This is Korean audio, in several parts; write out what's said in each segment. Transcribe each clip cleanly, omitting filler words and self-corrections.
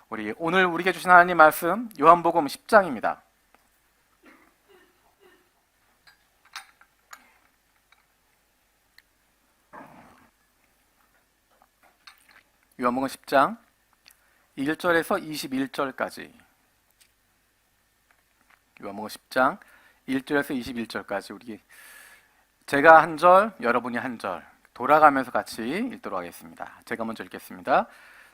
오늘 우리에게 주신 하나님 말씀 요한복음 10장입니다. 요한복음 10장 1절에서 21절까지. 요한복음 10장 1절에서 21절까지 제가 한 절, 여러분이 한 절 돌아가면서 같이 읽도록 하겠습니다. 제가 먼저 읽겠습니다.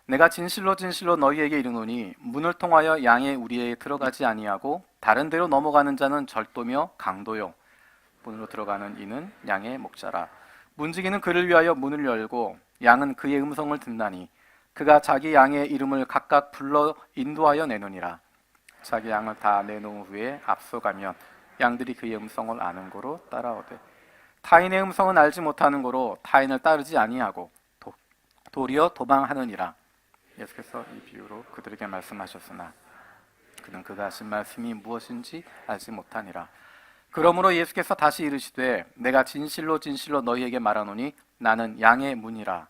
내가 진실로 진실로 너희에게 이르노니 문을 통하여 양의 우리에 들어가지 아니하고 다른 데로 넘어가는 자는 절도며 강도요 문으로 들어가는 이는 양의 목자라. 문지기는 그를 위하여 문을 열고 양은 그의 음성을 듣나니 그가 자기 양의 이름을 각각 불러 인도하여 내느니라. 자기 양을 다 내놓은 후에 앞서가면 양들이 그의 음성을 아는 고로 따라오되 타인의 음성은 알지 못하는 고로 타인을 따르지 아니하고 도리어 도망하느니라. 예수께서 이 비유로 그들에게 말씀하셨으나 그는 그가 하신 말씀이 무엇인지 알지 못하니라. 그러므로 예수께서 다시 이르시되 내가 진실로 진실로 너희에게 말하노니 나는 양의 문이라.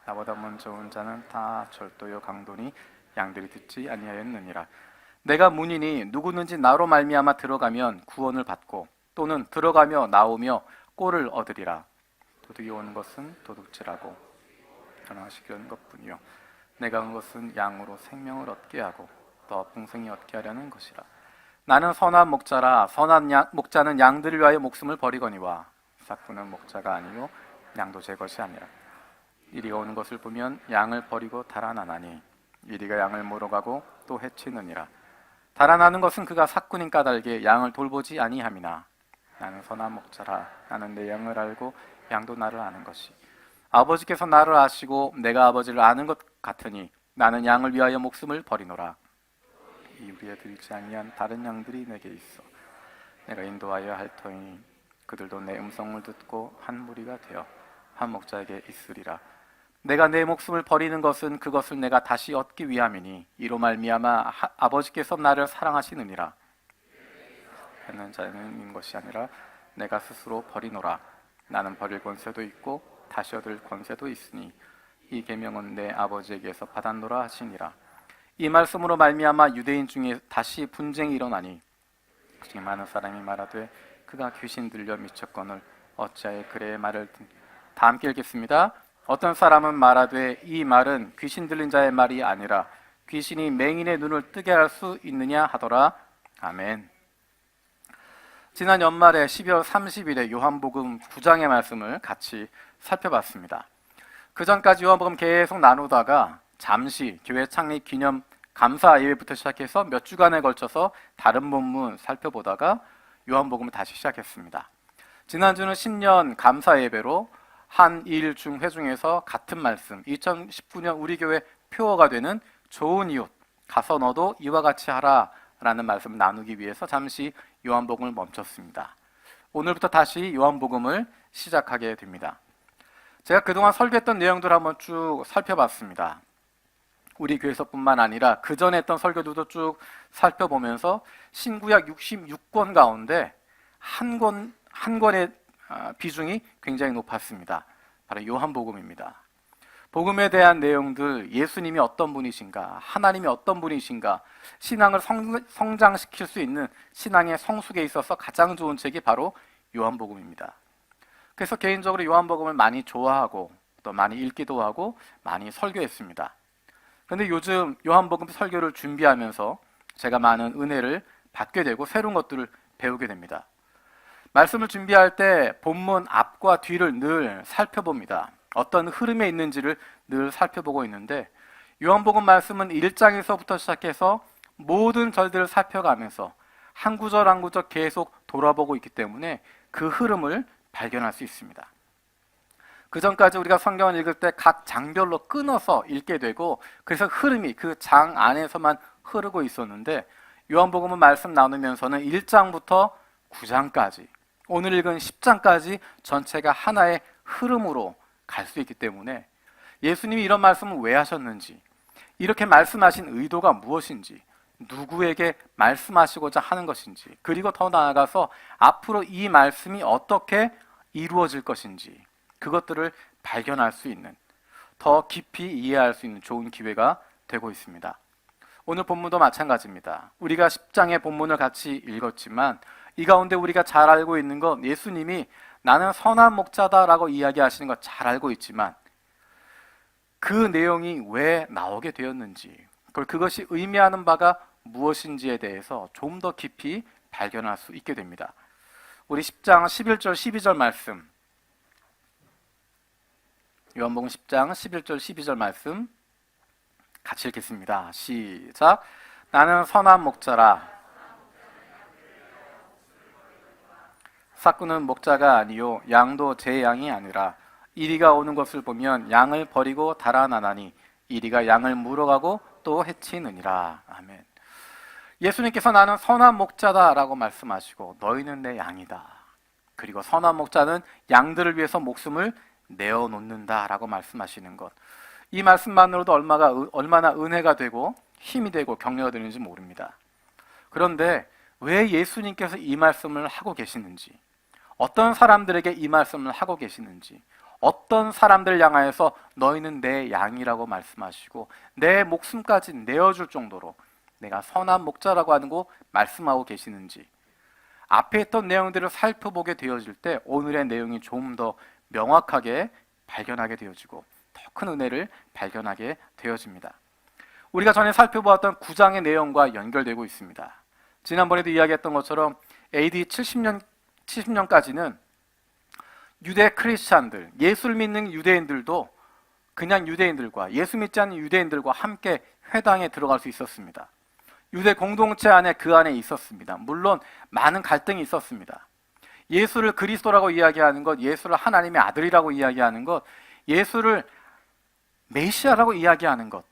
나보다 먼저 온 자는 다 절도요 강도니 양들이 듣지 아니하였느니라. 내가 문이니 누구든지 나로 말미암아 들어가면 구원을 받고 또는 들어가며 나오며 꼴을 얻으리라. 도둑이 오는 것은 도둑질하고 변화시키려는 것뿐이요 내가 온 것은 양으로 생명을 얻게 하고 더 풍성히 얻게 하려는 것이라. 나는 선한 목자라. 선한 목자는 양들을 위하여 목숨을 버리거니와 삭구는 목자가 아니요 양도 제 것이 아니라. 이리가 오는 것을 보면 양을 버리고 달아나나니 이리가 양을 몰아가고 또 해치느니라. 달아나는 것은 그가 삭군인 까닭에 양을 돌보지 아니함이나 나는 선한 목자라. 나는 내 양을 알고 양도 나를 아는 것이 아버지께서 나를 아시고 내가 아버지를 아는 것 같으니 나는 양을 위하여 목숨을 버리노라. 이 우리에 들지 아니한 다른 양들이 내게 있어 내가 인도하여 할 터이니 그들도 내 음성을 듣고 한 무리가 되어 한 목자에게 있으리라. 내가 내 목숨을 버리는 것은 그것을 내가 다시 얻기 위함이니 이로 말미암아 아버지께서 나를 사랑하시느니라. 하는 자는 인 것이 아니라 내가 스스로 버리노라. 나는 버릴 권세도 있고 다시 얻을 권세도 있으니 이 계명은 내 아버지에게서 받았노라 하시니라. 이 말씀으로 말미암아 유대인 중에 다시 분쟁이 일어나니 그중에 많은 사람이 말하되 그가 귀신 들려 미쳤거늘 어찌하여 그의 말을 다 함께 읽겠습니다. 어떤 사람은 말하되 이 말은 귀신 들린 자의 말이 아니라 귀신이 맹인의 눈을 뜨게 할 수 있느냐 하더라. 아멘. 지난 연말에 12월 30일에 요한복음 9장의 말씀을 같이 살펴봤습니다. 그 전까지 요한복음 계속 나누다가 잠시 교회 창립 기념 감사 예배부터 시작해서 몇 주간에 걸쳐서 다른 본문 살펴보다가 요한복음을 다시 시작했습니다. 지난주는 신년 감사 예배로 한 일 중 회중에서 같은 말씀 2019년 우리 교회 표어가 되는 좋은 이웃 가서 너도 이와 같이 하라 라는 말씀을 나누기 위해서 잠시 요한복음을 멈췄습니다. 오늘부터 다시 요한복음을 시작하게 됩니다. 제가 그동안 설교했던 내용들을 한번 쭉 살펴봤습니다. 우리 교회에서뿐만 아니라 그 전에 했던 설교들도 쭉 살펴보면서 신구약 66권 가운데 한 권의 비중이 굉장히 높았습니다. 바로 요한복음입니다. 복음에 대한 내용들, 예수님이 어떤 분이신가, 하나님이 어떤 분이신가, 신앙을 성장시킬 수 있는 신앙의 성숙에 있어서 가장 좋은 책이 바로 요한복음입니다. 그래서 개인적으로 요한복음을 많이 좋아하고 또 많이 읽기도 하고 많이 설교했습니다. 그런데 요즘 요한복음 설교를 준비하면서 제가 많은 은혜를 받게 되고 새로운 것들을 배우게 됩니다. 말씀을 준비할 때 본문 앞과 뒤를 늘 살펴봅니다. 어떤 흐름에 있는지를 늘 살펴보고 있는데 요한복음 말씀은 1장에서부터 시작해서 모든 절들을 살펴가면서 한 구절 한 구절 계속 돌아보고 있기 때문에 그 흐름을 발견할 수 있습니다. 그 전까지 우리가 성경을 읽을 때 각 장별로 끊어서 읽게 되고 그래서 흐름이 그 장 안에서만 흐르고 있었는데 요한복음은 말씀 나누면서는 1장부터 9장까지 오늘 읽은 10장까지 전체가 하나의 흐름으로 갈 수 있기 때문에 예수님이 이런 말씀을 왜 하셨는지, 이렇게 말씀하신 의도가 무엇인지, 누구에게 말씀하시고자 하는 것인지, 그리고 더 나아가서 앞으로 이 말씀이 어떻게 이루어질 것인지 그것들을 발견할 수 있는, 더 깊이 이해할 수 있는 좋은 기회가 되고 있습니다. 오늘 본문도 마찬가지입니다. 우리가 10장의 본문을 같이 읽었지만 이 가운데 우리가 잘 알고 있는 건 예수님이 나는 선한 목자다라고 이야기하시는 거 잘 알고 있지만 그 내용이 왜 나오게 되었는지, 그것이 의미하는 바가 무엇인지에 대해서 좀 더 깊이 발견할 수 있게 됩니다. 우리 10장 11절 12절 말씀, 요한복음 10장 11절 12절 말씀 같이 읽겠습니다. 시작. 나는 선한 목자라. 삭구는 목자가 아니요 양도 제 양이 아니라 이리가 오는 것을 보면 양을 버리고 달아나나니 이리가 양을 물어가고 또 해치느니라. 아멘. 예수님께서 나는 선한 목자다라고 말씀하시고 너희는 내 양이다. 그리고 선한 목자는 양들을 위해서 목숨을 내어놓는다라고 말씀하시는 것, 이 말씀만으로도 얼마나 은혜가 되고 힘이 되고 격려가 되는지 모릅니다. 그런데 왜 예수님께서 이 말씀을 하고 계시는지, 어떤 사람들에게 이 말씀을 하고 계시는지, 어떤 사람들을 향하여서 너희는 내 양이라고 말씀하시고 내 목숨까지 내어줄 정도로 내가 선한 목자라고 하는 거 말씀하고 계시는지, 앞에 있던 내용들을 살펴보게 되어질 때 오늘의 내용이 좀 더 명확하게 발견하게 되어지고 더 큰 은혜를 발견하게 되어집니다. 우리가 전에 살펴보았던 9장의 내용과 연결되고 있습니다. 지난번에도 이야기했던 것처럼 AD 70년까지는 유대 크리스찬들, 예수를 믿는 유대인들도 그냥 유대인들과 예수 믿지 않는 유대인들과 함께 회당에 들어갈 수 있었습니다. 유대 공동체 안에 그 안에 있었습니다. 물론 많은 갈등이 있었습니다. 예수를 그리스도라고 이야기하는 것, 예수를 하나님의 아들이라고 이야기하는 것, 예수를 메시아라고 이야기하는 것,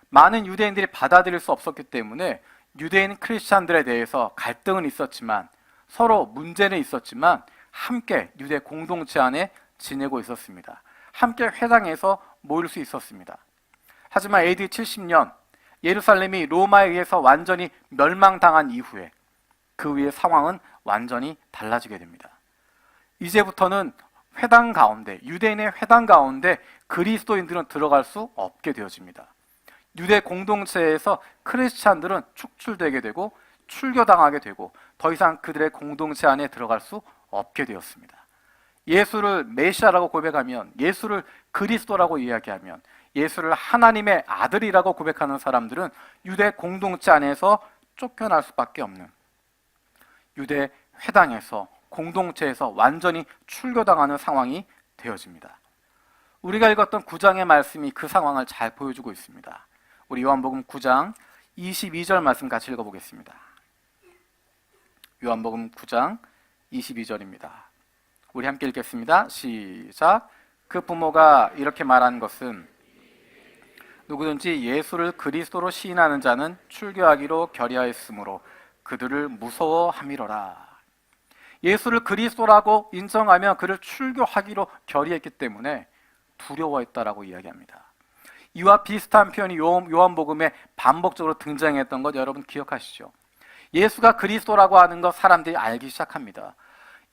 많은 유대인들이 받아들일 수 없었기 때문에 유대인 크리스찬들에 대해서 갈등은 있었지만, 서로 문제는 있었지만 함께 유대 공동체 안에 지내고 있었습니다. 함께 회당에서 모일 수 있었습니다. 하지만 AD 70년 예루살렘이 로마에 의해서 완전히 멸망당한 이후에 그 위의 상황은 완전히 달라지게 됩니다. 이제부터는 회당 가운데, 유대인의 회당 가운데 그리스도인들은 들어갈 수 없게 되어집니다. 유대 공동체에서 크리스찬들은 축출되게 되고 출교당하게 되고 더 이상 그들의 공동체 안에 들어갈 수 없게 되었습니다. 예수를 메시아라고 고백하면, 예수를 그리스도라고 이야기하면, 예수를 하나님의 아들이라고 고백하는 사람들은 유대 공동체 안에서 쫓겨날 수밖에 없는, 유대 회당에서 공동체에서 완전히 출교당하는 상황이 되어집니다. 우리가 읽었던 9장의 말씀이 그 상황을 잘 보여주고 있습니다. 우리 요한복음 9장 22절 말씀 같이 읽어보겠습니다. 요한복음 9장 22절입니다. 우리 함께 읽겠습니다. 시작. 그 부모가 이렇게 말한 것은 누구든지 예수를 그리스도로 시인하는 자는 출교하기로 결의하였으므로 그들을 무서워함이로라. 예수를 그리스도라고 인정하면 그를 출교하기로 결의했기 때문에 두려워했다라고 이야기합니다. 이와 비슷한 표현이 요한복음에 반복적으로 등장했던 것 여러분 기억하시죠? 예수가 그리스도라고 하는 것 사람들이 알기 시작합니다.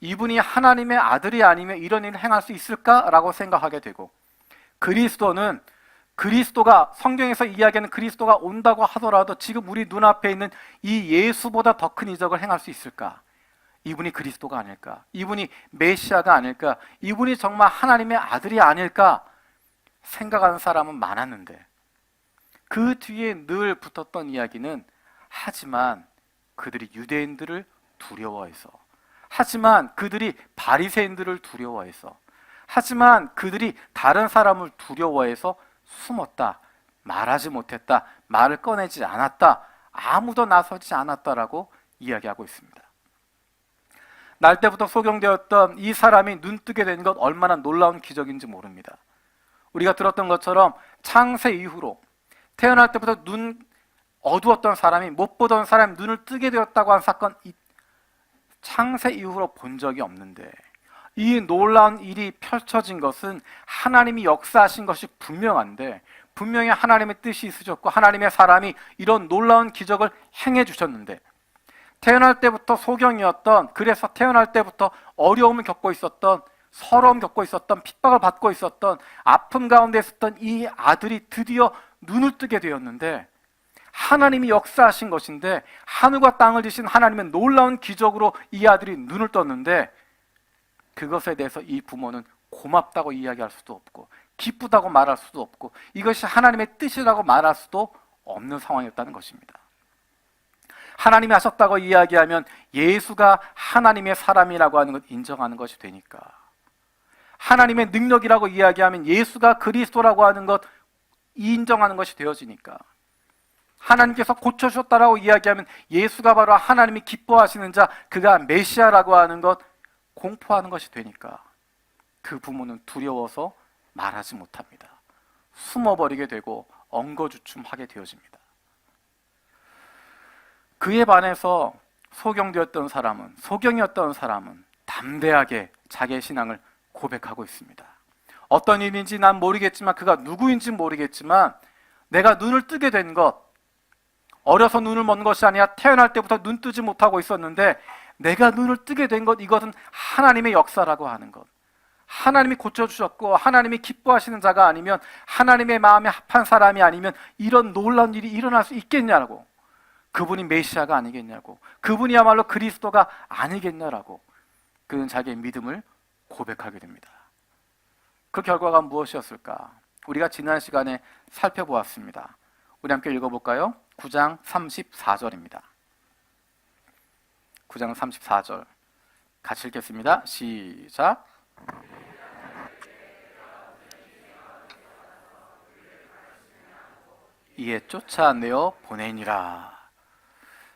이분이 하나님의 아들이 아니면 이런 일을 행할 수 있을까라고 생각하게 되고, 그리스도가 성경에서 이야기하는 그리스도가 온다고 하더라도 지금 우리 눈앞에 있는 이 예수보다 더 큰 이적을 행할 수 있을까? 이분이 그리스도가 아닐까? 이분이 메시아가 아닐까? 이분이 정말 하나님의 아들이 아닐까? 생각하는 사람은 많았는데 그 뒤에 늘 붙었던 이야기는, 하지만 그들이 유대인들을 두려워해서, 하지만 그들이 바리새인들을 두려워해서, 하지만 그들이 다른 사람을 두려워해서 숨었다, 말하지 못했다, 말을 꺼내지 않았다, 아무도 나서지 않았다라고 이야기하고 있습니다. 날 때부터 소경되었던 이 사람이 눈뜨게 된 것 얼마나 놀라운 기적인지 모릅니다. 우리가 들었던 것처럼 창세 이후로 태어날 때부터 눈 어두웠던 사람이, 못 보던 사람이 눈을 뜨게 되었다고 한 사건, 창세 이후로 본 적이 없는데 이 놀라운 일이 펼쳐진 것은 하나님이 역사하신 것이 분명한데, 분명히 하나님의 뜻이 있으셨고 하나님의 사람이 이런 놀라운 기적을 행해 주셨는데, 태어날 때부터 소경이었던, 그래서 태어날 때부터 어려움을 겪고 있었던, 서러움 겪고 있었던, 핍박을 받고 있었던, 아픔 가운데 있었던 이 아들이 드디어 눈을 뜨게 되었는데, 하나님이 역사하신 것인데 하늘과 땅을 지신 하나님의 놀라운 기적으로 이 아들이 눈을 떴는데 그것에 대해서 이 부모는 고맙다고 이야기할 수도 없고 기쁘다고 말할 수도 없고 이것이 하나님의 뜻이라고 말할 수도 없는 상황이었다는 것입니다. 하나님이 하셨다고 이야기하면 예수가 하나님의 사람이라고 하는 것 인정하는 것이 되니까, 하나님의 능력이라고 이야기하면 예수가 그리스도라고 하는 것 인정하는 것이 되어지니까, 하나님께서 고쳐주셨다라고 이야기하면 예수가 바로 하나님이 기뻐하시는 자, 그가 메시아라고 하는 것 공포하는 것이 되니까 그 부모는 두려워서 말하지 못합니다. 숨어버리게 되고 엉거주춤하게 되어집니다. 그에 반해서 소경이었던 사람은 담대하게 자기의 신앙을 고백하고 있습니다. 어떤 일인지 난 모르겠지만, 그가 누구인지 모르겠지만 내가 눈을 뜨게 된 것, 어려서 눈을 먼 것이 아니라 태어날 때부터 눈 뜨지 못하고 있었는데 내가 눈을 뜨게 된 것, 이것은 하나님의 역사라고 하는 것, 하나님이 고쳐주셨고 하나님이 기뻐하시는 자가 아니면, 하나님의 마음에 합한 사람이 아니면 이런 놀라운 일이 일어날 수 있겠냐고, 그분이 메시아가 아니겠냐고, 그분이야말로 그리스도가 아니겠냐라고 그는 자기의 믿음을 고백하게 됩니다. 그 결과가 무엇이었을까? 우리가 지난 시간에 살펴보았습니다. 우리 함께 읽어볼까요? 9장 34절입니다. 9장 34절 같이 읽겠습니다. 시작. 이에 쫓아내어 보내니라.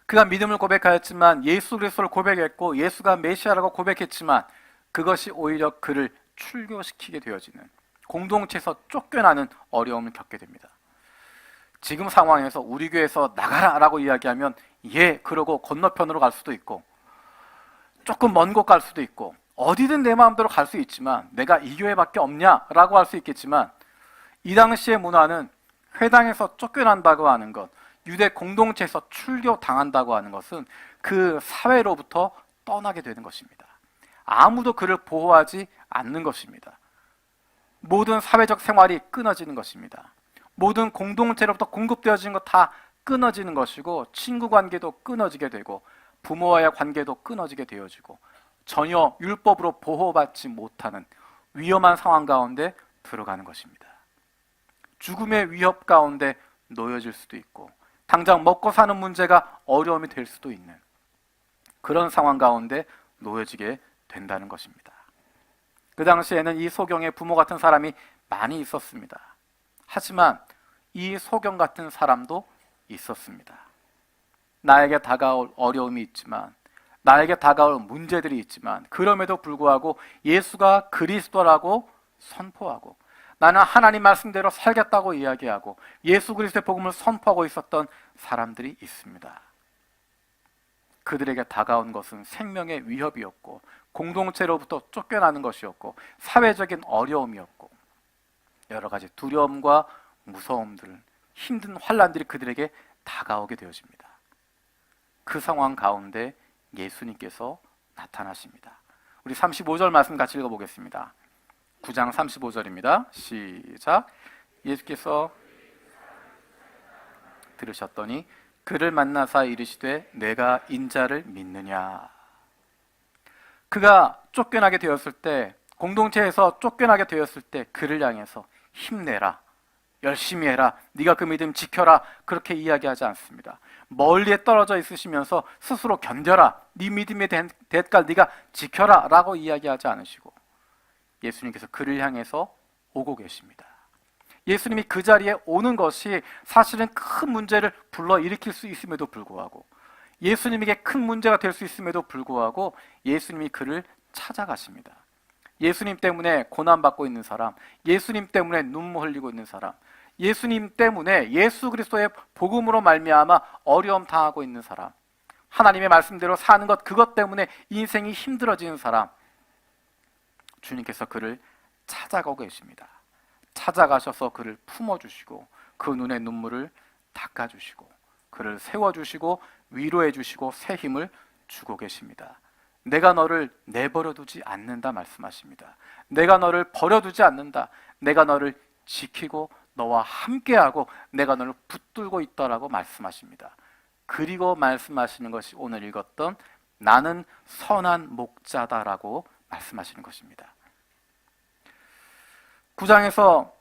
그가 믿음을 고백하였지만, 예수 그리스도를 고백했고 예수가 메시아라고 고백했지만 그것이 오히려 그를 출교시키게 되어지는, 공동체에서 쫓겨나는 어려움을 겪게 됩니다. 지금 상황에서 우리 교회에서 나가라 라고 이야기하면 예 그러고 건너편으로 갈 수도 있고, 조금 먼 곳 갈 수도 있고, 어디든 내 마음대로 갈 수 있지만, 내가 이 교회밖에 없냐 라고 할 수 있겠지만, 이 당시의 문화는 회당에서 쫓겨난다고 하는 것, 유대 공동체에서 출교당한다고 하는 것은 그 사회로부터 떠나게 되는 것입니다. 아무도 그를 보호하지 않는 것입니다. 모든 사회적 생활이 끊어지는 것입니다. 모든 공동체로부터 공급되어지는 것 다 끊어지는 것이고, 친구 관계도 끊어지게 되고 부모와의 관계도 끊어지게 되어지고, 전혀 율법으로 보호받지 못하는 위험한 상황 가운데 들어가는 것입니다. 죽음의 위협 가운데 놓여질 수도 있고, 당장 먹고 사는 문제가 어려움이 될 수도 있는 그런 상황 가운데 놓여지게 된다는 것입니다. 그 당시에는 이 소경의 부모 같은 사람이 많이 있었습니다. 하지만 이 소경 같은 사람도 있었습니다. 나에게 다가올 어려움이 있지만, 나에게 다가올 문제들이 있지만, 그럼에도 불구하고 예수가 그리스도라고 선포하고, 나는 하나님 말씀대로 살겠다고 이야기하고 예수 그리스도의 복음을 선포하고 있었던 사람들이 있습니다. 그들에게 다가온 것은 생명의 위협이었고, 공동체로부터 쫓겨나는 것이었고, 사회적인 어려움이었고, 여러 가지 두려움과 무서움들, 힘든 환난들이 그들에게 다가오게 되어집니다. 그 상황 가운데 예수님께서 나타나십니다. 우리 35절 말씀 같이 읽어보겠습니다. 9장 35절입니다. 시작. 예수께서 들으셨더니 그를 만나사 이르시되 내가 인자를 믿느냐. 그가 쫓겨나게 되었을 때, 공동체에서 쫓겨나게 되었을 때 그를 향해서 힘내라, 열심히 해라, 네가 그 믿음 지켜라, 그렇게 이야기하지 않습니다. 멀리에 떨어져 있으시면서 스스로 견뎌라, 네 믿음의 대가를 네가 지켜라 라고 이야기하지 않으시고, 예수님께서 그를 향해서 오고 계십니다. 예수님이 그 자리에 오는 것이 사실은 큰 문제를 불러일으킬 수 있음에도 불구하고, 예수님에게 큰 문제가 될 수 있음에도 불구하고 예수님이 그를 찾아가십니다. 예수님 때문에 고난받고 있는 사람, 예수님 때문에 눈물 흘리고 있는 사람, 예수님 때문에 예수 그리스도의 복음으로 말미암아 어려움 당하고 있는 사람, 하나님의 말씀대로 사는 것, 그것 때문에 인생이 힘들어지는 사람, 주님께서 그를 찾아가고 계십니다. 찾아가셔서 그를 품어주시고 그 눈의 눈물을 닦아주시고 그를 세워주시고 위로해주시고 새 힘을 주고 계십니다. 내가 너를 내버려두지 않는다 말씀하십니다. 내가 너를 버려두지 않는다. 내가 너를 지키고 너와 함께하고 내가 너를 붙들고 있다라고 말씀하십니다. 그리고 말씀하시는 것이 오늘 읽었던 나는 선한 목자다라고 말씀하시는 것입니다. 9장에서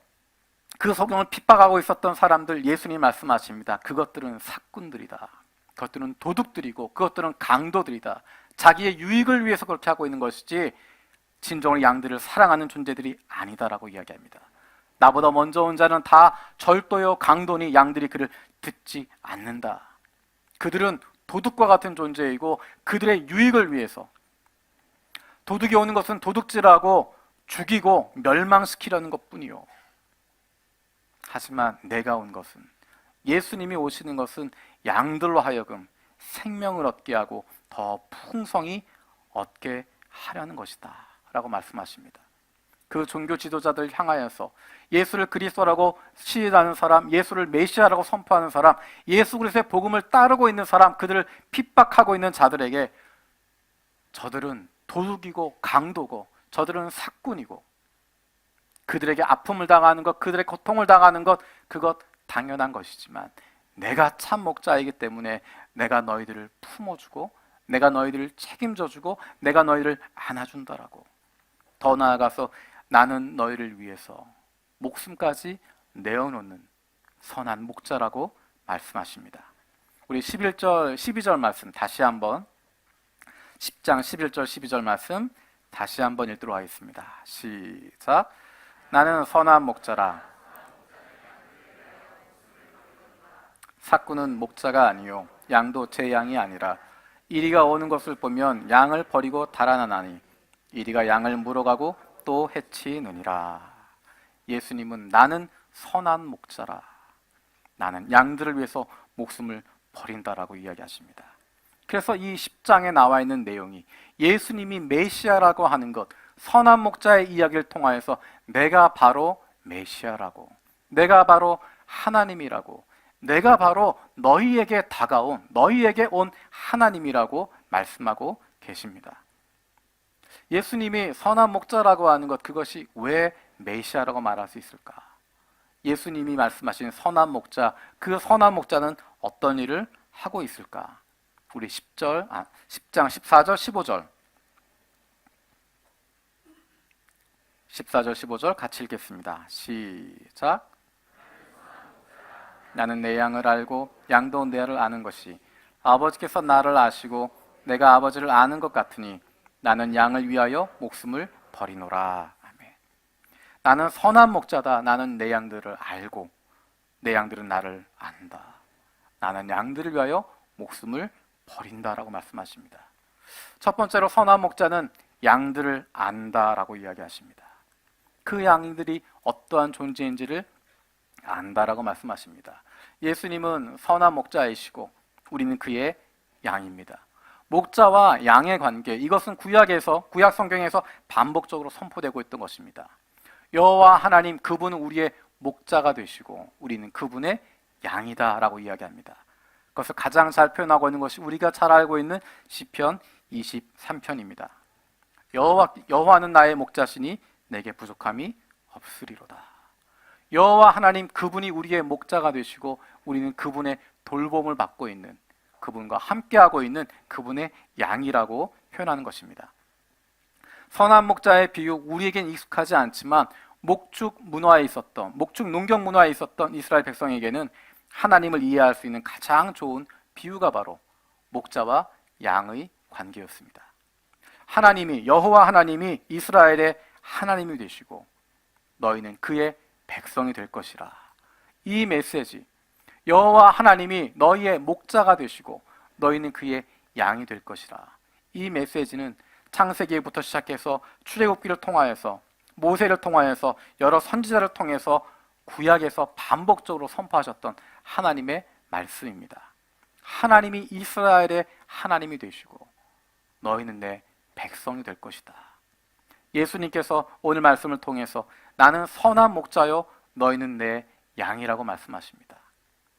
그 성경을 핍박하고 있었던 사람들 예수님이 말씀하십니다. 그것들은 사꾼들이다. 그것들은 도둑들이고 그것들은 강도들이다. 자기의 유익을 위해서 그렇게 하고 있는 것이지 진정으로 양들을 사랑하는 존재들이 아니다라고 이야기합니다. 나보다 먼저 온 자는 다 절도요 강도니 양들이 그를 듣지 않는다. 그들은 도둑과 같은 존재이고 그들의 유익을 위해서 도둑이 오는 것은 도둑질하고 죽이고 멸망시키려는 것뿐이요. 하지만 내가 온 것은 예수님이 오시는 것은 양들로 하여금 생명을 얻게 하고 더 풍성히 얻게 하려는 것이다 라고 말씀하십니다. 그 종교 지도자들 향하여서 예수를 그리스도라고 시인하는 사람, 예수를 메시아라고 선포하는 사람, 예수 그리스도의 복음을 따르고 있는 사람, 그들을 핍박하고 있는 자들에게 저들은 도둑이고 강도고 저들은 사꾼이고 그들에게 아픔을 당하는 것, 그들의 고통을 당하는 것, 그것 당연한 것이지만 내가 참 목자이기 때문에 내가 너희들을 품어주고 내가 너희들을 책임져주고 내가 너희를 안아준다라고, 더 나아가서 나는 너희를 위해서 목숨까지 내어놓는 선한 목자라고 말씀하십니다. 우리 11절, 12절 말씀 다시 한번 10장 11절 12절 말씀 다시 한번 읽도록 하겠습니다. 시작. 나는 선한 목자라. 사꾼은 목자가 아니요 양도 제 양이 아니라 이리가 오는 것을 보면 양을 버리고 달아나나니 이리가 양을 물어가고 또 해치느니라. 예수님은 나는 선한 목자라. 나는 양들을 위해서 목숨을 버린다라고 이야기하십니다. 그래서 이 10장에 나와 있는 내용이 예수님이 메시아라고 하는 것, 선한 목자의 이야기를 통하여서 내가 바로 메시아라고, 내가 바로 하나님이라고, 내가 바로 너희에게 다가온, 너희에게 온 하나님이라고 말씀하고 계십니다. 예수님이 선한 목자라고 하는 것, 그것이 왜 메시아라고 말할 수 있을까? 예수님이 말씀하신 선한 목자, 그 선한 목자는 어떤 일을 하고 있을까? 우리 10장 14절 15절 14절 15절 같이 읽겠습니다. 시작. 나는 내 양을 알고 양도 내를 아는 것이 아버지께서 나를 아시고 내가 아버지를 아는 것 같으니 나는 양을 위하여 목숨을 버리노라. 아멘. 나는 선한 목자다. 나는 내 양들을 알고 내 양들은 나를 안다. 나는 양들을 위하여 목숨을 버린다라고 말씀하십니다. 첫 번째로 선한 목자는 양들을 안다라고 이야기하십니다. 그 양들이 어떠한 존재인지를 안다라고 말씀하십니다. 예수님은 선한 목자이시고 우리는 그의 양입니다. 목자와 양의 관계, 이것은 구약 성경에서 반복적으로 선포되고 있던 것입니다. 여호와 하나님, 그분은 우리의 목자가 되시고 우리는 그분의 양이다라고 이야기합니다. 그것을 가장 잘 표현하고 있는 것이 우리가 잘 알고 있는 시편 23편입니다. 여호와는 나의 목자시니 내게 부족함이 없으리로다. 여호와 하나님, 그분이 우리의 목자가 되시고 우리는 그분의 돌봄을 받고 있는, 그분과 함께하고 있는 그분의 양이라고 표현하는 것입니다. 선한 목자의 비유, 우리에겐 익숙하지 않지만 목축 농경 문화에 있었던 이스라엘 백성에게는 하나님을 이해할 수 있는 가장 좋은 비유가 바로 목자와 양의 관계였습니다. 여호와 하나님이 이스라엘의 하나님이 되시고 너희는 그의 백성이 될 것이라. 이 메시지, 여호와 하나님이 너희의 목자가 되시고 너희는 그의 양이 될 것이라. 이 메시지는 창세기부터 시작해서 출애굽기를 통하여서, 모세를 통하여서, 여러 선지자를 통해서 구약에서 반복적으로 선포하셨던 하나님의 말씀입니다. 하나님이 이스라엘의 하나님이 되시고 너희는 내 백성이 될 것이다. 예수님께서 오늘 말씀을 통해서 나는 선한 목자요 너희는 내 양이라고 말씀하십니다.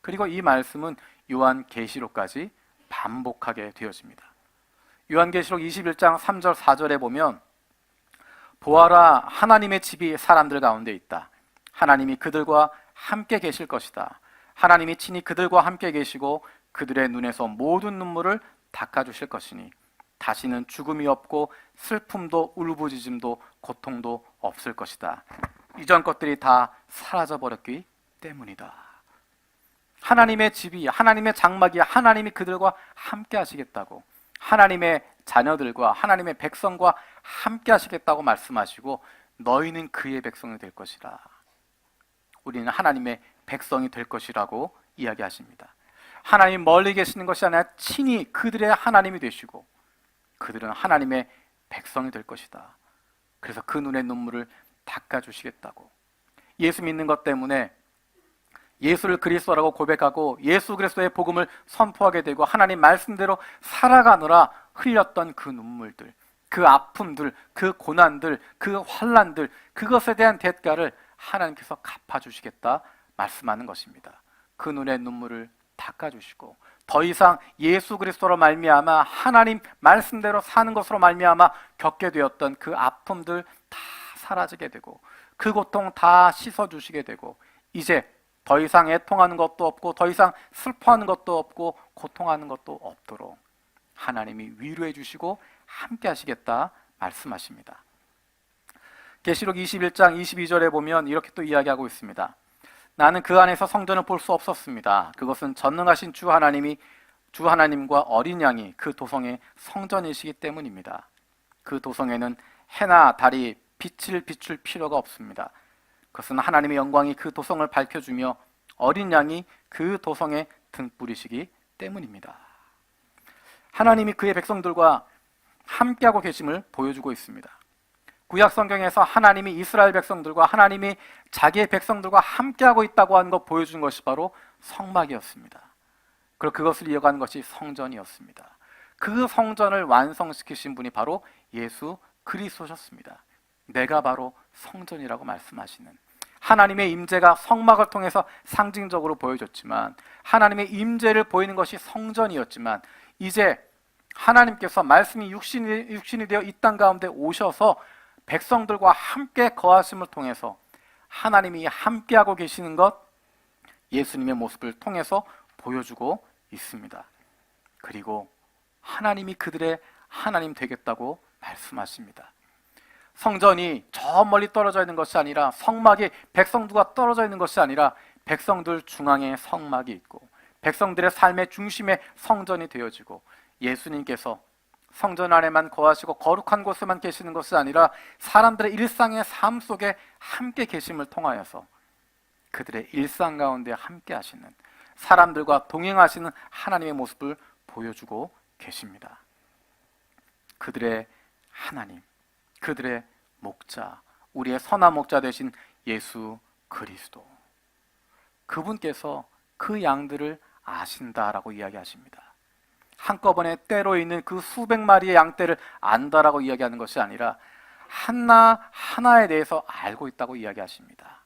그리고 이 말씀은 요한계시록까지 반복하게 되어집니다. 요한계시록 21장 3절 4절에 보면 보아라, 하나님의 집이 사람들 가운데 있다. 하나님이 그들과 함께 계실 것이다. 하나님이 친히 그들과 함께 계시고 그들의 눈에서 모든 눈물을 닦아주실 것이니 다시는 죽음이 없고 슬픔도 울부짖음도 고통도 없을 것이다. 이전 것들이 다 사라져버렸기 때문이다. 하나님의 집이, 하나님의 장막이 하나님이 그들과 함께 하시겠다고, 하나님의 자녀들과 하나님의 백성과 함께 하시겠다고 말씀하시고 너희는 그의 백성이 될 것이라. 우리는 하나님의 백성이 될 것이라고 이야기하십니다. 하나님 멀리 계시는 것이 아니라 친히 그들의 하나님이 되시고 그들은 하나님의 백성이 될 것이다. 그래서 그 눈의 눈물을 닦아주시겠다고. 예수 믿는 것 때문에 예수를 그리스도라고 고백하고 예수 그리스도의 복음을 선포하게 되고 하나님 말씀대로 살아가느라 흘렸던 그 눈물들, 그 아픔들, 그 고난들, 그 환난들, 그것에 대한 대가를 하나님께서 갚아주시겠다 말씀하는 것입니다. 그 눈의 눈물을 닦아주시고 더 이상 예수 그리스도로 말미암아 하나님 말씀대로 사는 것으로 말미암아 겪게 되었던 그 아픔들 다 사라지게 되고 그 고통 다 씻어주시게 되고 이제 더 이상 애통하는 것도 없고 더 이상 슬퍼하는 것도 없고 고통하는 것도 없도록 하나님이 위로해 주시고 함께 하시겠다 말씀하십니다. 계시록 21장 22절에 보면 이렇게 또 이야기하고 있습니다. 나는 그 안에서 성전을 볼 수 없었습니다. 그것은 전능하신 주 하나님과 어린 양이 그 도성의 성전이시기 때문입니다. 그 도성에는 해나 달이 빛을 비출 필요가 없습니다. 그것은 하나님의 영광이 그 도성을 밝혀주며 어린 양이 그 도성의 등불이시기 때문입니다. 하나님이 그의 백성들과 함께하고 계심을 보여주고 있습니다. 구약 성경에서 하나님이 이스라엘 백성들과 하나님이 자기의 백성들과 함께하고 있다고 하는 것 보여준 것이 바로 성막이었습니다. 그리고 그것을 이어가는 것이 성전이었습니다. 그 성전을 완성시키신 분이 바로 예수 그리스도셨습니다. 내가 바로 성전이라고 말씀하시는 하나님의 임재가 성막을 통해서 상징적으로 보여줬지만 하나님의 임재를 보이는 것이 성전이었지만 이제 하나님께서 말씀이 육신이 되어 이 땅 가운데 오셔서 백성들과 함께 거하심을 통해서 하나님이 함께하고 계시는 것 예수님의 모습을 통해서 보여주고 있습니다. 그리고 하나님이 그들의 하나님 되겠다고 말씀하십니다. 성전이 저 멀리 떨어져 있는 것이 아니라 성막이 백성들과 떨어져 있는 것이 아니라 백성들 중앙에 성막이 있고 백성들의 삶의 중심에 성전이 되어지고 예수님께서 성전 안에만 거하시고 거룩한 곳에만 계시는 것이 아니라 사람들의 일상의 삶 속에 함께 계심을 통하여서 그들의 일상 가운데 함께 하시는 사람들과 동행하시는 하나님의 모습을 보여주고 계십니다. 그들의 하나님, 그들의 목자, 우리의 선한 목자 되신 예수 그리스도, 그분께서 그 양들을 아신다라고 이야기하십니다. 한꺼번에 떼로 있는 그 수백 마리의 양떼를 안다라고 이야기하는 것이 아니라 하나하나에 대해서 알고 있다고 이야기하십니다.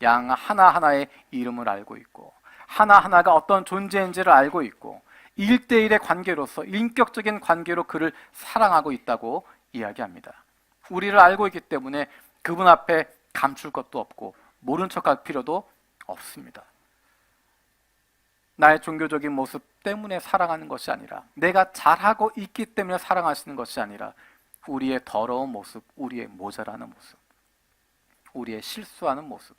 양 하나하나의 이름을 알고 있고 하나하나가 어떤 존재인지를 알고 있고 1대1의 관계로서 인격적인 관계로 그를 사랑하고 있다고 이야기합니다. 우리를 알고 있기 때문에 그분 앞에 감출 것도 없고 모른 척할 필요도 없습니다. 나의 종교적인 모습 때문에 사랑하는 것이 아니라 내가 잘하고 있기 때문에 사랑하시는 것이 아니라 우리의 더러운 모습, 우리의 모자라는 모습, 우리의 실수하는 모습,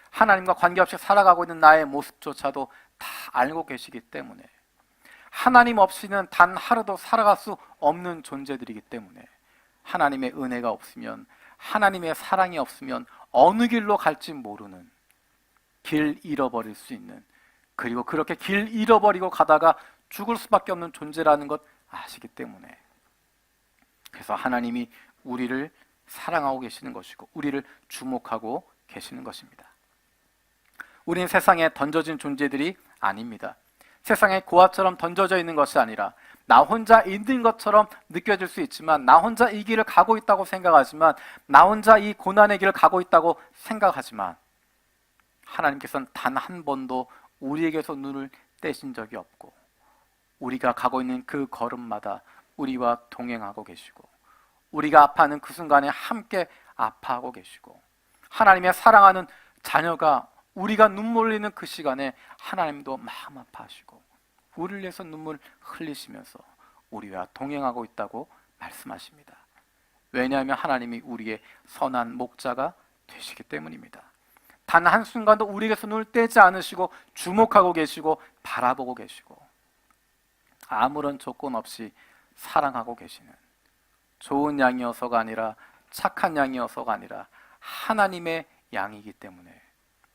하나님과 관계없이 살아가고 있는 나의 모습조차도 다 알고 계시기 때문에 하나님 없이는 단 하루도 살아갈 수 없는 존재들이기 때문에 하나님의 은혜가 없으면 하나님의 사랑이 없으면 어느 길로 갈지 모르는 길 잃어버릴 수 있는 그리고 그렇게 길 잃어버리고 가다가 죽을 수밖에 없는 존재라는 것 아시기 때문에 그래서 하나님이 우리를 사랑하고 계시는 것이고 우리를 주목하고 계시는 것입니다. 우리는 세상에 던져진 존재들이 아닙니다. 세상에 고아처럼 던져져 있는 것이 아니라 나 혼자 있는 것처럼 느껴질 수 있지만 나 혼자 이 길을 가고 있다고 생각하지만 나 혼자 이 고난의 길을 가고 있다고 생각하지만 하나님께서는 단 한 번도 우리에게서 눈을 떼신 적이 없고 우리가 가고 있는 그 걸음마다 우리와 동행하고 계시고 우리가 아파하는 그 순간에 함께 아파하고 계시고 하나님의 사랑하는 자녀가 우리가 눈물 흘리는 그 시간에 하나님도 마음 아파하시고 우리를 위해서 눈물 흘리시면서 우리와 동행하고 있다고 말씀하십니다. 왜냐하면 하나님이 우리의 선한 목자가 되시기 때문입니다. 단 한순간도 우리에게서 눈을 떼지 않으시고 주목하고 계시고 바라보고 계시고 아무런 조건 없이 사랑하고 계시는, 좋은 양이어서가 아니라 착한 양이어서가 아니라 하나님의 양이기 때문에,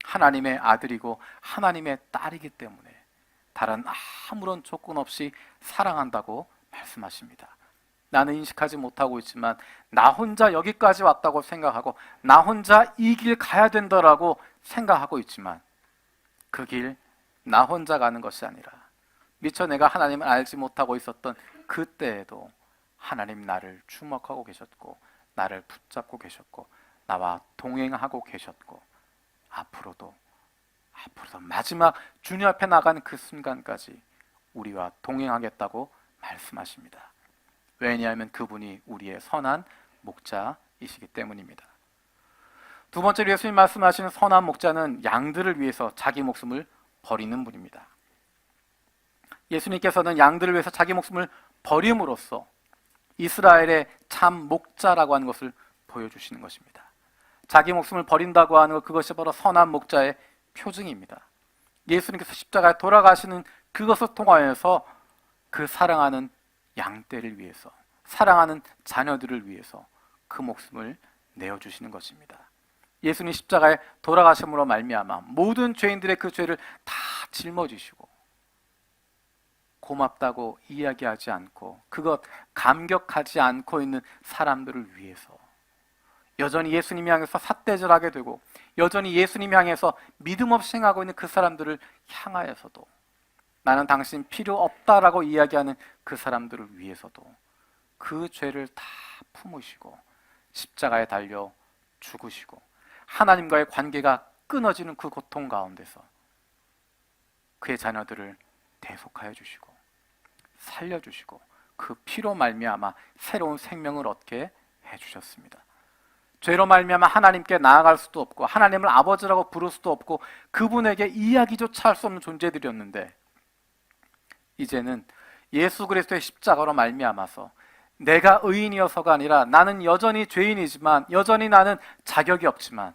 하나님의 아들이고 하나님의 딸이기 때문에 다른 아무런 조건 없이 사랑한다고 말씀하십니다. 나는 인식하지 못하고 있지만 나 혼자 여기까지 왔다고 생각하고 나 혼자 이 길 가야 된다라고 생각하고 있지만 그 길 나 혼자 가는 것이 아니라 미처 내가 하나님을 알지 못하고 있었던 그때에도 하나님 나를 주목하고 계셨고 나를 붙잡고 계셨고 나와 동행하고 계셨고 앞으로도 마지막 주님 앞에 나가는 그 순간까지 우리와 동행하겠다고 말씀하십니다. 왜냐하면 그분이 우리의 선한 목자이시기 때문입니다. 두 번째로 예수님 말씀하시는 선한 목자는 양들을 위해서 자기 목숨을 버리는 분입니다. 예수님께서는 양들을 위해서 자기 목숨을 버림으로써 이스라엘의 참 목자라고 하는 것을 보여주시는 것입니다. 자기 목숨을 버린다고 하는 것, 그것이 바로 선한 목자의 표징입니다. 예수님께서 십자가에 돌아가시는 그것을 통하여서 그 사랑하는 양떼를 위해서, 사랑하는 자녀들을 위해서 그 목숨을 내어주시는 것입니다. 예수님 십자가에 돌아가심으로 말미암아 모든 죄인들의 그 죄를 다 짊어지시고 고맙다고 이야기하지 않고 그것 감격하지 않고 있는 사람들을 위해서 여전히 예수님 향해서 삿대질하게 되고 여전히 예수님 향해서 믿음 없이 행하고 있는 그 사람들을 향하여서도 나는 당신 필요 없다라고 이야기하는 그 사람들을 위해서도 그 죄를 다 품으시고 십자가에 달려 죽으시고 하나님과의 관계가 끊어지는 그 고통 가운데서 그의 자녀들을 대속하여 주시고 살려주시고 그 피로 말미암아 새로운 생명을 얻게 해주셨습니다. 죄로 말미암아 하나님께 나아갈 수도 없고 하나님을 아버지라고 부를 수도 없고 그분에게 이야기조차 할 수 없는 존재들이었는데 이제는 예수 그리스도의 십자가로 말미암아서 내가 의인이어서가 아니라 나는 여전히 죄인이지만 여전히 나는 자격이 없지만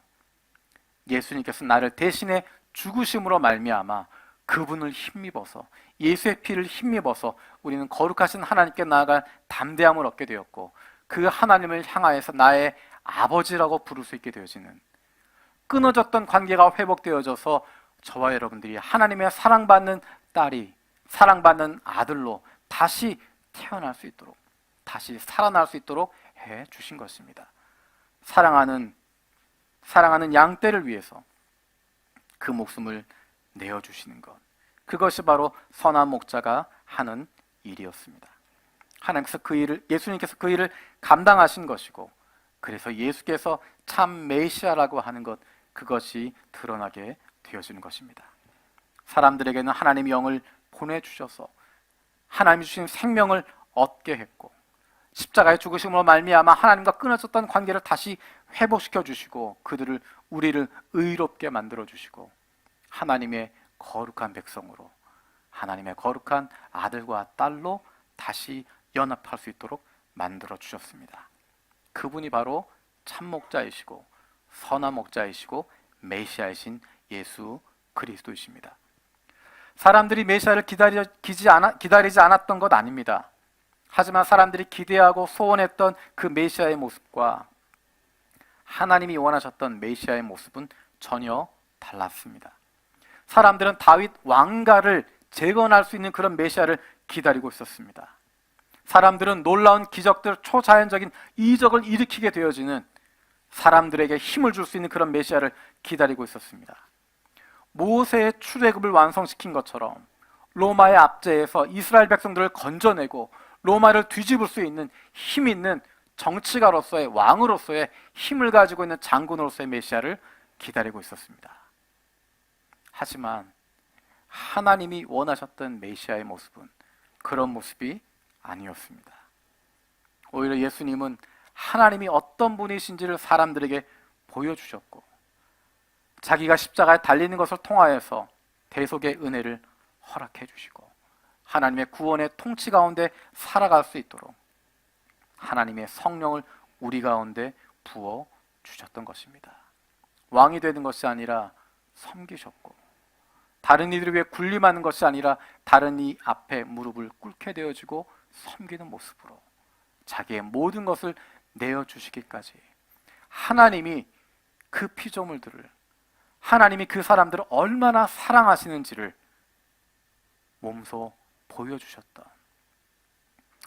예수님께서 나를 대신해 죽으심으로 말미암아 그분을 힘입어서 예수의 피를 힘입어서 우리는 거룩하신 하나님께 나아갈 담대함을 얻게 되었고 그 하나님을 향하여서 나의 아버지라고 부를 수 있게 되어지는 끊어졌던 관계가 회복되어져서 저와 여러분들이 하나님의 사랑받는 딸이 사랑받는 아들로 다시 태어날 수 있도록 다시 살아날 수 있도록 해 주신 것입니다. 사랑하는 양떼를 위해서 그 목숨을 내어주시는 것, 그것이 바로 선한 목자가 하는 일이었습니다. 하나님께서 예수님께서 그 일을 감당하신 것이고 그래서 예수께서 참 메시아라고 하는 것, 그것이 드러나게 되어지는 것입니다. 사람들에게는 하나님의 영을 보내주셔서 하나님이 주신 생명을 얻게 했고 십자가의 죽으심으로 말미암아 하나님과 끊어졌던 관계를 다시 회복시켜 주시고 우리를 의롭게 만들어 주시고 하나님의 거룩한 백성으로 하나님의 거룩한 아들과 딸로 다시 연합할 수 있도록 만들어 주셨습니다. 그분이 바로 참목자이시고 선한 목자이시고 메시아이신 예수 그리스도이십니다. 사람들이 메시아를 기다리지 않았던 것 아닙니다. 하지만 사람들이 기대하고 소원했던 그 메시아의 모습과 하나님이 원하셨던 메시아의 모습은 전혀 달랐습니다. 사람들은 다윗 왕가를 재건할 수 있는 그런 메시아를 기다리고 있었습니다. 사람들은 놀라운 기적들, 초자연적인 이적을 일으키게 되어지는 사람들에게 힘을 줄 수 있는 그런 메시아를 기다리고 있었습니다. 모세의 출애굽을 완성시킨 것처럼 로마의 압제에서 이스라엘 백성들을 건져내고 로마를 뒤집을 수 있는 힘 있는 정치가로서의 왕으로서의 힘을 가지고 있는 장군으로서의 메시아를 기다리고 있었습니다. 하지만 하나님이 원하셨던 메시아의 모습은 그런 모습이 아니었습니다. 오히려 예수님은 하나님이 어떤 분이신지를 사람들에게 보여주셨고 자기가 십자가에 달리는 것을 통하여서 대속의 은혜를 허락해 주시고 하나님의 구원의 통치 가운데 살아갈 수 있도록 하나님의 성령을 우리 가운데 부어 주셨던 것입니다. 왕이 되는 것이 아니라 섬기셨고 다른 이들을 위해 군림하는 것이 아니라 다른 이 앞에 무릎을 꿇게 되어지고 섬기는 모습으로 자기의 모든 것을 내어주시기까지 하나님이 그 피조물들을 하나님이 그 사람들을 얼마나 사랑하시는지를 몸소 보여주셨던,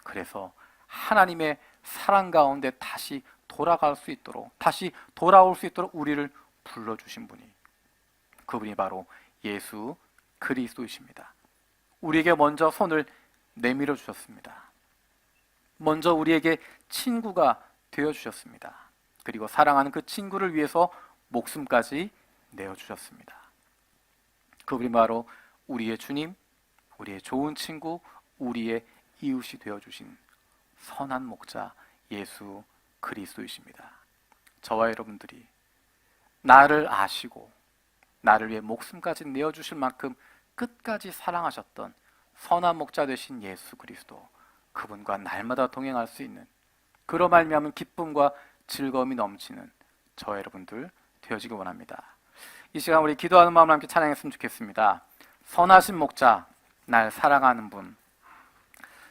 그래서 하나님의 사랑 가운데 다시 돌아갈 수 있도록, 다시 돌아올 수 있도록 우리를 불러주신 분이, 그분이 바로 예수 그리스도이십니다. 우리에게 먼저 손을 내밀어 주셨습니다. 먼저 우리에게 친구가 되어 주셨습니다. 그리고 사랑하는 그 친구를 위해서 목숨까지 내어 주셨습니다. 그분이 바로 우리의 주님, 우리의 좋은 친구, 우리의 이웃이 되어 주신 선한 목자 예수 그리스도이십니다. 저와 여러분들이 나를 아시고 나를 위해 목숨까지 내어 주실 만큼 끝까지 사랑하셨던 선한 목자 되신 예수 그리스도, 그분과 날마다 동행할 수 있는, 그로 말미암은 기쁨과 즐거움이 넘치는 저와 여러분들 되어지기 원합니다. 이 시간 우리 기도하는 마음으로 함께 찬양했으면 좋겠습니다. 선하신 목자, 날 사랑하는 분,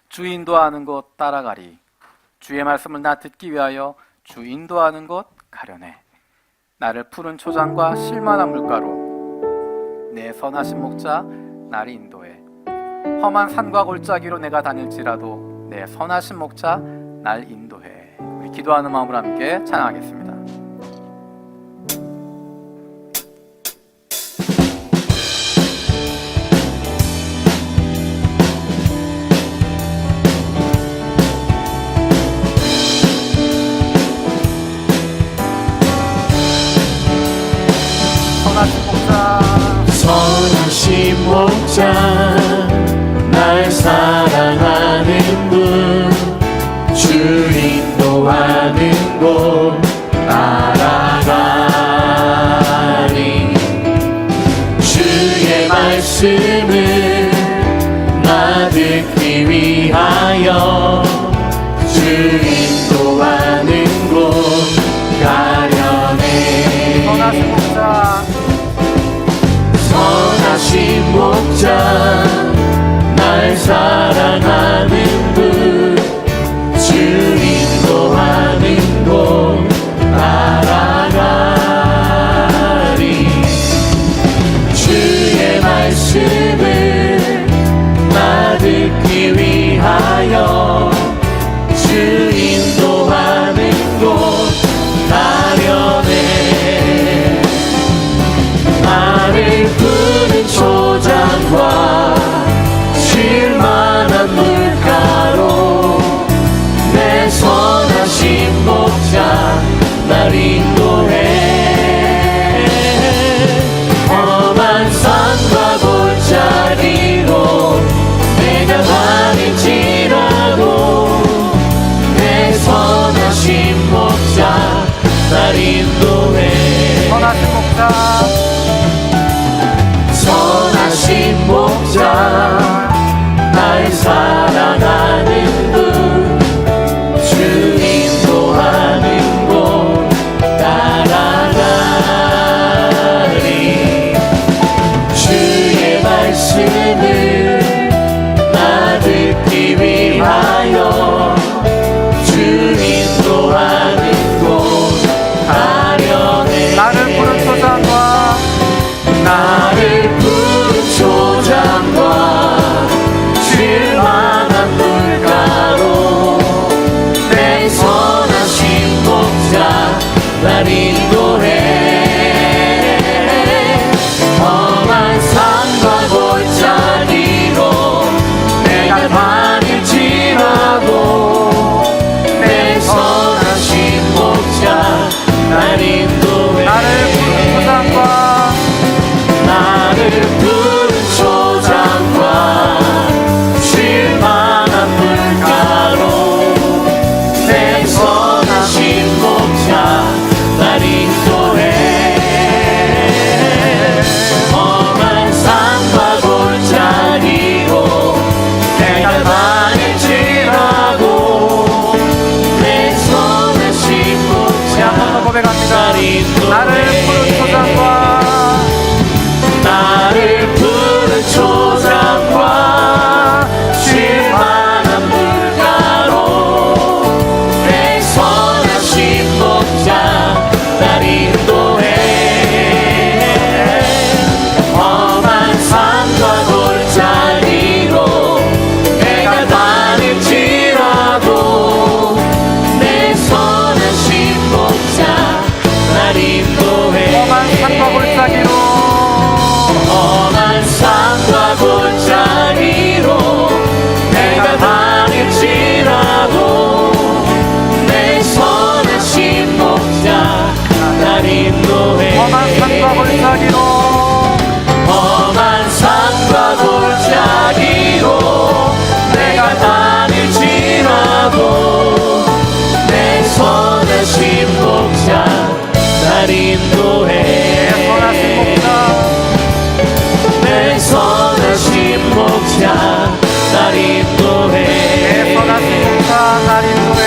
주 인도하는 곳 따라가리. 주의 말씀을 나 듣기 위하여 주 인도하는 곳 가려네. 나를 푸른 초장과 실만한 물가로 내 선하신 목자 나를 인도해. 험한 산과 골짜기로 내가 다닐지라도 내 선하신 목자 날 인도해. 우리 기도하는 마음으로 함께 찬양하겠습니다. 선하신 목자 날 사랑하는 분, 주 인도하는 곳 따라가리. 주의 말씀을 나 듣기 위하여 주 인도하는 곳 가려네. 선하신 목자, 선하신 목자 날 사랑하는 분, 주 인도하는 곳 따라가리. 주의 말씀을 나 듣기 위하여 주 인도하는 곳 가려네. 나를 푸른 초장과 쉴만한 물가로 내 선하신 목자 날 인도해. 험한 산과 골짜기로 내가 다닐지라도 내 선하신 목자 날 인도해. 선하신 목자, 선하신 목자 날 사랑하는 분, 주 인도하는 곳 따라가리. 주의 말씀을 나 듣기 위하여 주 인도하는 곳 가려네. 나를 푸른 초장과 나를 푸른 초장과 쉴만한 날 인도해 내 선하신 목자 날 인도해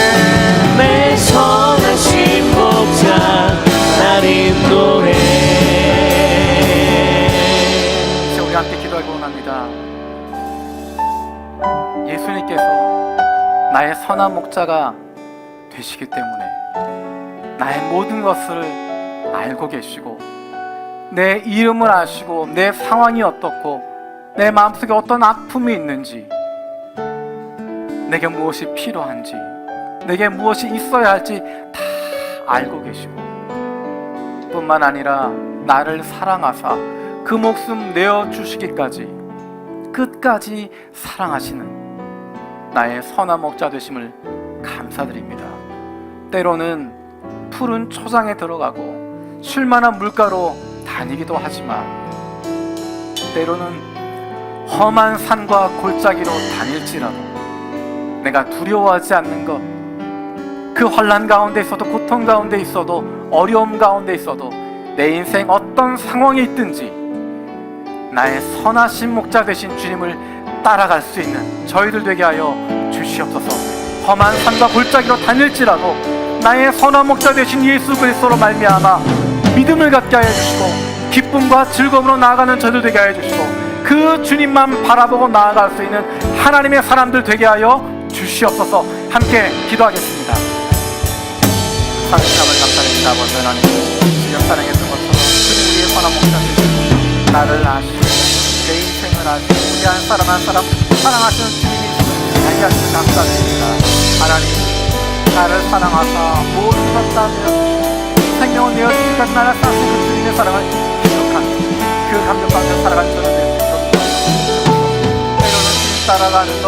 내 선하신 목자 날 인도해 이제 우리 함께 기도하기 원합니다. 예수님께서 나의 선한 목자가 되시기 때문에 나의 모든 것을 알고 계시고 내 이름을 아시고 내 상황이 어떻고 내 마음속에 어떤 아픔이 있는지 내게 무엇이 필요한지 내게 무엇이 있어야 할지 다 알고 계시고 뿐만 아니라 나를 사랑하사 그 목숨 내어주시기까지 끝까지 사랑하시는 나의 선한 목자 되심을 감사드립니다. 때로는 푸른 초장에 들어가고 쉴만한 물가로 다니기도 하지만 때로는 험한 산과 골짜기로 다닐지라도 내가 두려워하지 않는 것, 그 환난 가운데 있어도 고통 가운데 있어도 어려움 가운데 있어도 내 인생 어떤 상황이 있든지 나의 선하신 목자 되신 주님을 따라갈 수 있는 저희들 되게 하여 주시옵소서. 험한 산과 골짜기로 다닐지라도 나의 선한 목자 되신 예수 그리스도로 말미암아 믿음을 갖게 하여 주시고 기쁨과 즐거움으로 나아가는 저희들 되게 하여 주시고 그 주님만 바라보고 나아갈 수 있는 하나님의 사람들 되게 하여 주시옵소서. 함께 기도하겠습니다. 사랑을 감사드립니다. 아버지 하나님, 지금 사랑했던 것처럼 주님 우리의 선한 목자 되시고 나를 아시고 내 인생을 아시고 우리 한 사람 한 사람 사랑하시는 주님이 알게 하시는 감사드립니다. 하나님, 나를 사랑하사 모든 것 다 내어주시고 생명을 내어주시기까지 나를 사랑하시는 주님의 사랑을 기억하며 그 감격 가운데 살아가는 저는 될 수 있도록 때로는 주님 따라가는 것,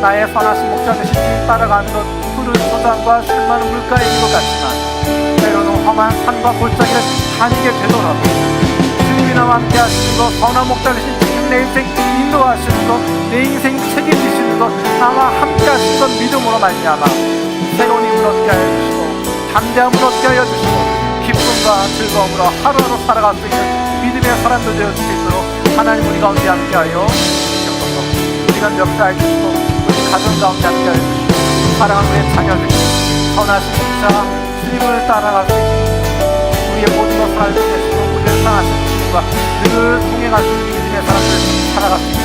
나의 선하신 목자 되신 주님 따라가는 것, 푸른 소장과 쉴만한 물가에 있는 것 같지만 때로는 험한 산과 골짜기를 다니게 되더라도 주님이 나와 함께 하시는 것, 선한 목자 되신 주님 내 인생 인도하시는 것, 내 인생 책임지시는 것, 나와 함께 하시는 것 믿음으로 말미암아 새로운 힘을 얻게 하여 주시고 담대함을 얻게 하여 주시고 기쁨과 즐거움으로 하루하루 살아갈 수 있는 믿음의 사람들 되어 주시도록 하나님 우리 가운데 함께 하여 주시옵소서. 우리가 역사해 주시고 우리 가정 가운데 함께 하여 주시고 사랑하는 우리의 자녀들 선하신 목자 주님을 따라갈 수 있는 우리의 모든 것을 알고 계시고 우리를 사랑하시는 주님과 늘 동행할 수 있는 믿음의 사람들 살아갈 수 있는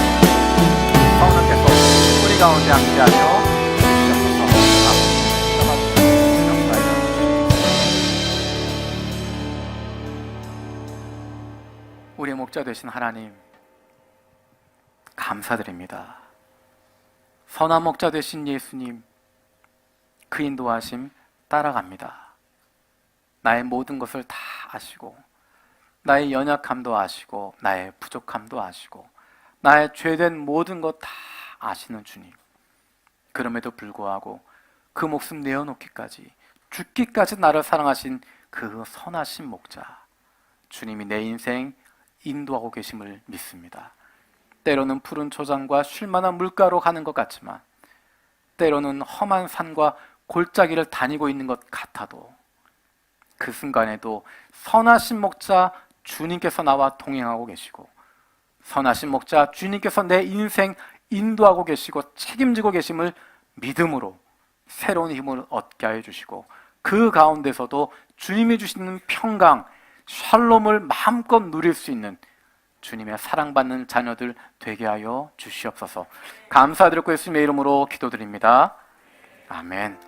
성령께서 우리 가운데 함께 하여 주시옵소서. 우리의 목자 되신 하나님 감사드립니다. 선한 목자 되신 예수님 그 인도하심 따라갑니다. 나의 모든 것을 다 아시고 나의 연약함도 아시고 나의 부족함도 아시고 나의 죄된 모든 것 다 아시는 주님, 그럼에도 불구하고 그 목숨 내어놓기까지 죽기까지 나를 사랑하신 그 선하신 목자 주님이 내 인생 인도하고 계심을 믿습니다. 때로는 푸른 초장과 쉴만한 물가로 가는 것 같지만 때로는 험한 산과 골짜기를 다니고 있는 것 같아도 그 순간에도 선하신 목자 주님께서 나와 동행하고 계시고 선하신 목자 주님께서 내 인생 인도하고 계시고 책임지고 계심을 믿음으로 새로운 힘을 얻게 하여 주시고 그 가운데서도 주님이 주시는 평강, 샬롬을 마음껏 누릴 수 있는 주님의 사랑받는 자녀들 되게 하여 주시옵소서. 감사드리고 예수님의 이름으로 기도드립니다. 아멘.